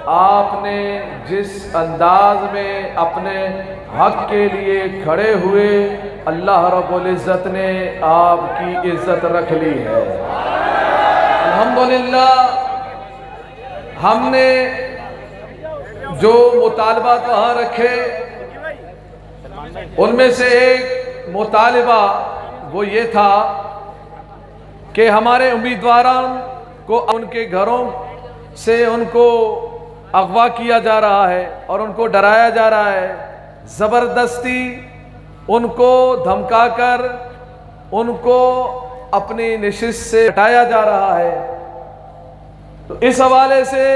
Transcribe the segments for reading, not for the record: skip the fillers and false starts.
आपने जिस अंदाज में अपने हक के लिए खड़े हुए, अल्लाह रब्बुल इज़्ज़त ने आपकी इज़्ज़त रख ली है। अल्हम्दुलिल्लाह, हमने जो मुतालबा वहाँ रखे, उनमें से एक मुतालबा वो ये था कि हमारे उम्मीदवारों को उनके घरों से उनको अगवा किया जा रहा है और उनको डराया जा रहा है, ज़बरदस्ती उनको धमकाकर उनको अपनी नशिस्त से हटाया जा रहा है। तो इस हवाले से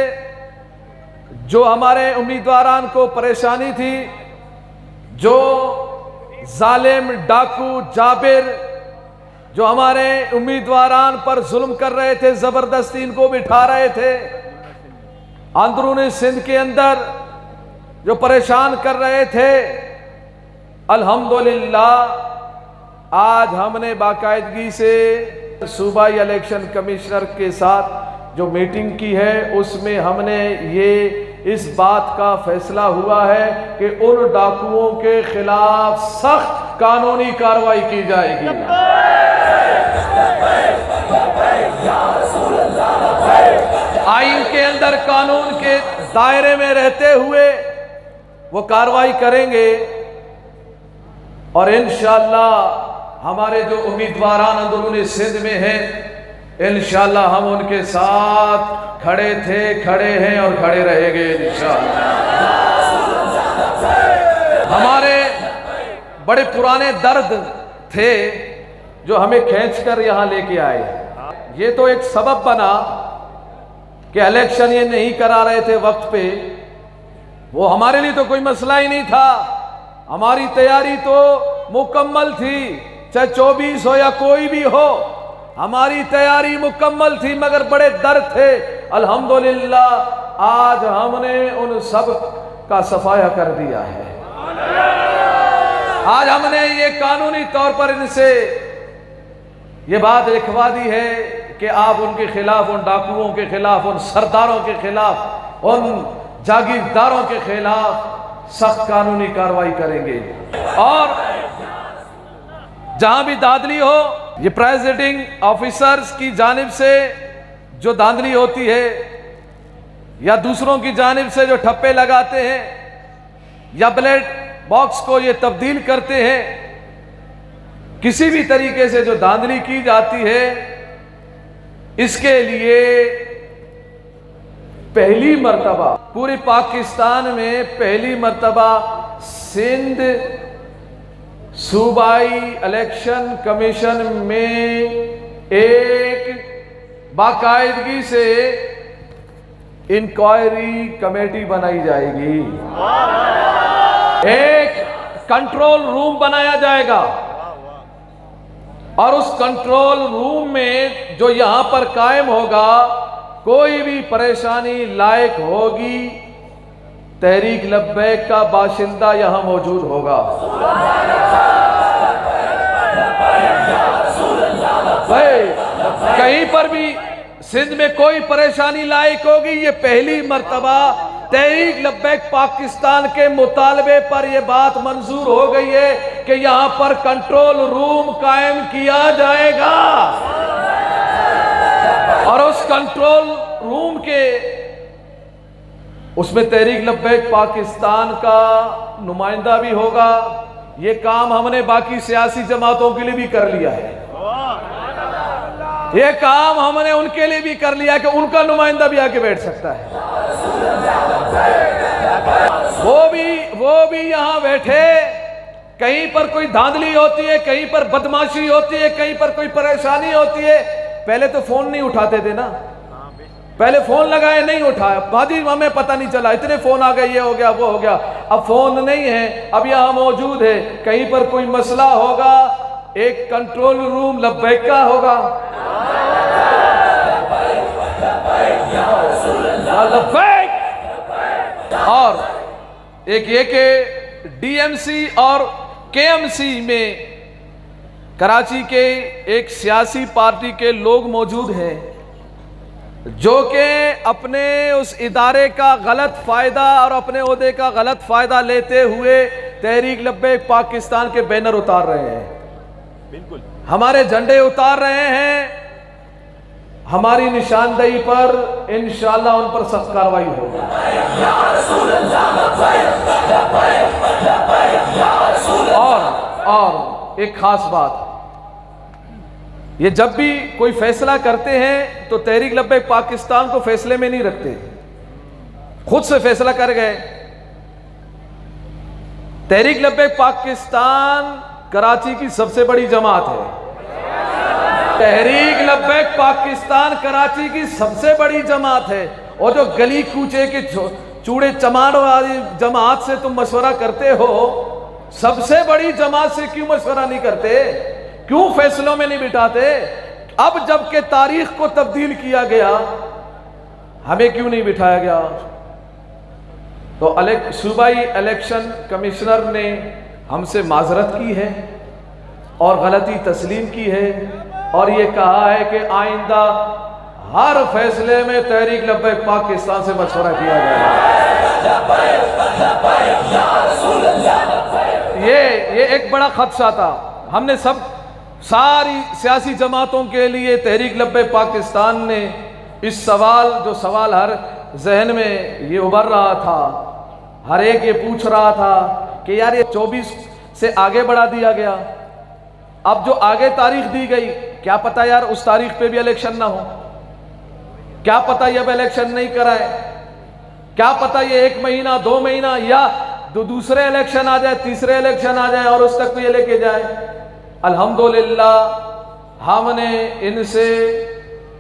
जो हमारे उम्मीदवारान को परेशानी थी, जो जालिम डाकू जाबिर जो हमारे उम्मीदवारान पर जुल्म कर रहे थे, ज़बरदस्ती इनको बिठा रहे थे, अंदरूनी सिंध के अंदर जो परेशान कर रहे थे, अल्हम्दुलिल्लाह आज हमने बाकायदगी से सूबाई इलेक्शन कमिश्नर के साथ जो मीटिंग की है, उसमें हमने ये इस बात का फैसला हुआ है कि उन डाकुओं के खिलाफ सख्त कानूनी कार्रवाई की जाएगी। आइन के अंदर कानून के दायरे में रहते हुए वो कार्रवाई करेंगे और इंशाअल्लाह हमारे जो उम्मीदवारान अंदरूनी सिंध में हैं, इंशाअल्लाह हम उनके साथ खड़े थे, खड़े हैं और खड़े रहेंगे इंशाअल्लाह। हमारे बड़े पुराने दर्द थे जो हमें खींचकर यहाँ लेके आए। ये तो एक सबब बना कि इलेक्शन ये नहीं करा रहे थे वक्त पे, वो हमारे लिए तो कोई मसला ही नहीं था। हमारी तैयारी तो मुकम्मल थी, चाहे 24 हो या कोई भी हो, हमारी तैयारी मुकम्मल थी, मगर बड़े दर्द थे। अल्हम्दुलिल्लाह आज हमने उन सब का सफाया कर दिया है। आज हमने ये कानूनी तौर पर इनसे ये बात लिखवा दी है कि आप उनके खिलाफ, उन डाकुओं के खिलाफ, उन सरदारों के खिलाफ, उन जागीरदारों के खिलाफ सख्त कानूनी कार्रवाई करेंगे। और जहां भी धांधली हो, ये प्रेसिडिंग ऑफिसर्स की जानिब से जो धांधली होती है या दूसरों की जानिब से जो ठप्पे लगाते हैं या बैलेट बॉक्स को ये तब्दील करते हैं, किसी भी तरीके से जो धांधली की जाती है, इसके लिए पहली मर्तबा पूरे पाकिस्तान में पहली मर्तबा सिंध सूबाई इलेक्शन कमीशन में एक बाकायदगी से इंक्वायरी कमेटी बनाई जाएगी, एक कंट्रोल रूम बनाया जाएगा और उस कंट्रोल रूम में जो यहां पर कायम होगा, कोई भी परेशानी लायक होगी, तहरीक लब्बैक का बाशिंदा यहां मौजूद होगा। कहीं पर भी सिंध में कोई परेशानी लायक होगी, ये पहली मर्तबा तहरीक लब्बैक पाकिस्तान के मुतालबे पर यह बात मंजूर हो गई है कि यहां पर कंट्रोल रूम कायम किया जाएगा और उस कंट्रोल रूम के उसमें तहरीक लब्बैक पाकिस्तान का नुमाइंदा भी होगा। ये काम हमने बाकी सियासी जमातों के लिए भी कर लिया है, ये काम हमने उनके लिए भी कर लिया कि उनका नुमाइंदा भी आके बैठ सकता है। वो भी यहां बैठे। कहीं पर कोई धांधली होती है, कहीं पर बदमाशी होती है, कहीं पर कोई परेशानी होती है, पहले तो फोन नहीं उठाते थे ना, पहले फोन लगाए नहीं उठाया, भाजी हमें पता नहीं चला, इतने फोन आ गए, ये हो गया वो हो गया। अब फोन नहीं है, अब यहां मौजूद है। कहीं पर कोई मसला होगा, एक कंट्रोल रूम लब्बैक का होगा, और एक ये के डीएमसी और केएमसी में कराची के एक सियासी पार्टी के लोग मौजूद हैं, जो कि अपने उस इदारे का गलत फ़ायदा और अपने ओहदे का गलत फ़ायदा लेते हुए तहरीक लब्बैक पाकिस्तान के बैनर उतार रहे हैं, बिल्कुल हमारे झंडे उतार रहे हैं। हमारी निशानदेही पर इंशाअल्लाह उन पर सख्त कार्रवाई होगी। और एक खास बात, ये जब भी कोई फैसला करते हैं तो तहरीक लब्बैक पाकिस्तान को फैसले में नहीं रखते, खुद से फैसला कर गए। तहरीक लब्बैक पाकिस्तान कराची की सबसे बड़ी जमात है। तहरीक लब्बैक पाकिस्तान कराची की सबसे बड़ी जमात है। और जो गली कूचे के चूड़े चमाड़ वाली जमात से तुम मशवरा करते हो, सबसे बड़ी जमात से क्यों मशवरा नहीं करते? क्यों फैसलों में नहीं बिठाते? अब जबकि तारीख को तब्दील किया गया, हमें क्यों नहीं बिठाया गया? तो सूबाई इलेक्शन कमिश्नर ने हमसे माजरत की है और गलती तस्लीम की है और ये कहा है कि आइंदा हर फैसले में तहरीक लब्बैक पाकिस्तान से मशवरा किया जाएगा। ये एक बड़ा खदशा था। हमने सारी सियासी जमातों के लिए तहरीक लब्बैक पाकिस्तान ने इस सवाल हर जहन में ये उभर रहा था, हर एक ये पूछ रहा था कि यार ये 24 से आगे बढ़ा दिया गया, अब जो आगे तारीख दी गई, क्या पता यार उस तारीख पे भी इलेक्शन ना हो, क्या पता ये अब इलेक्शन नहीं कराए, क्या पता ये 1 महीना 2 महीना या दूसरे इलेक्शन आ जाए, तीसरे इलेक्शन आ जाए और उस तक ये लेके जाए। अल्हम्दुलिल्लाह हमने इनसे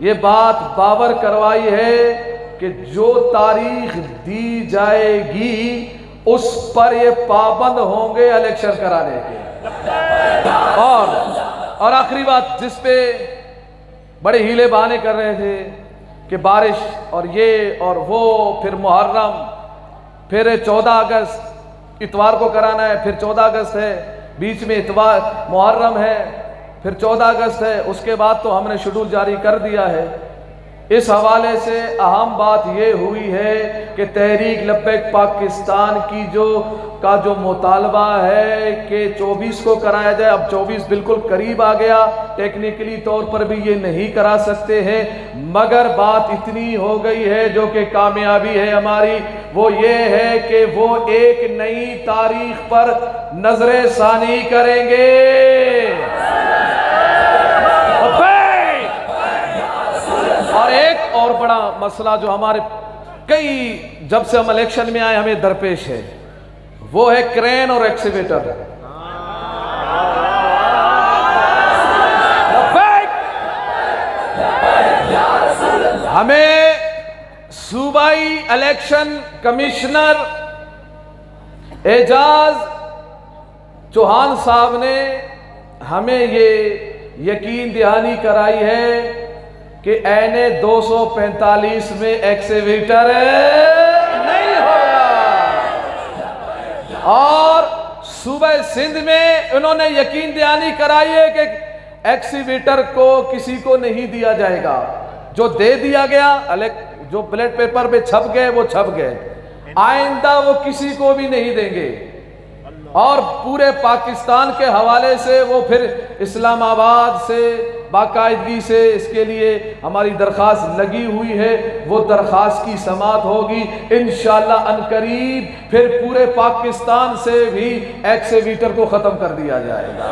ये बात बावर करवाई है कि जो तारीख दी जाएगी उस पर ये पाबंद होंगे इलेक्शन कराने के। और आखिरी बात जिस पे बड़े हीले बहाने कर रहे थे कि बारिश और ये और वो, फिर मुहर्रम, फिर 14 अगस्त इतवार को कराना है, फिर 14 अगस्त है, बीच में इतवार मुहर्रम है, फिर 14 अगस्त है, उसके बाद तो हमने शेड्यूल जारी कर दिया है। इस हवाले से अहम बात ये हुई है कि तहरीक लब्बैक पाकिस्तान की जो मुतालबा है कि 24 को कराया जाए, अब 24 बिल्कुल करीब आ गया, टेक्निकली तौर पर भी ये नहीं करा सकते हैं, मगर बात इतनी हो गई है जो कि कामयाबी है हमारी, वो ये है कि वो एक नई तारीख पर नजरे सानी करेंगे। और एक और बड़ा मसला जो हमारे जब से हम इलेक्शन में आए हमें दरपेश है, वो है क्रेन और एक्सीवेटर। हमें सूबाई इलेक्शन कमिश्नर एजाज चौहान साहब ने हमें ये यकीन दहानी कराई है कि एने 245 में एक्सीवेटर नहीं होगा। और सूबे सिंध में उन्होंने यकीन दहानी कराई है कि एक्सीवेटर को किसी को नहीं दिया जाएगा। जो दे दिया गया, जो बैलेट पेपर पे छप गए वो छप गए, आइंदा वो किसी को भी नहीं देंगे। और पूरे पाकिस्तान के हवाले से वो फिर इस्लामाबाद से बाकायदगी से इसके लिए हमारी दरख्वास्त लगी हुई है, वो दरख्वास्त की समाअत होगी इंशाअल्लाह अनकरीब, फिर पूरे पाकिस्तान से भी एक्सीवेटर को खत्म कर दिया जाएगा।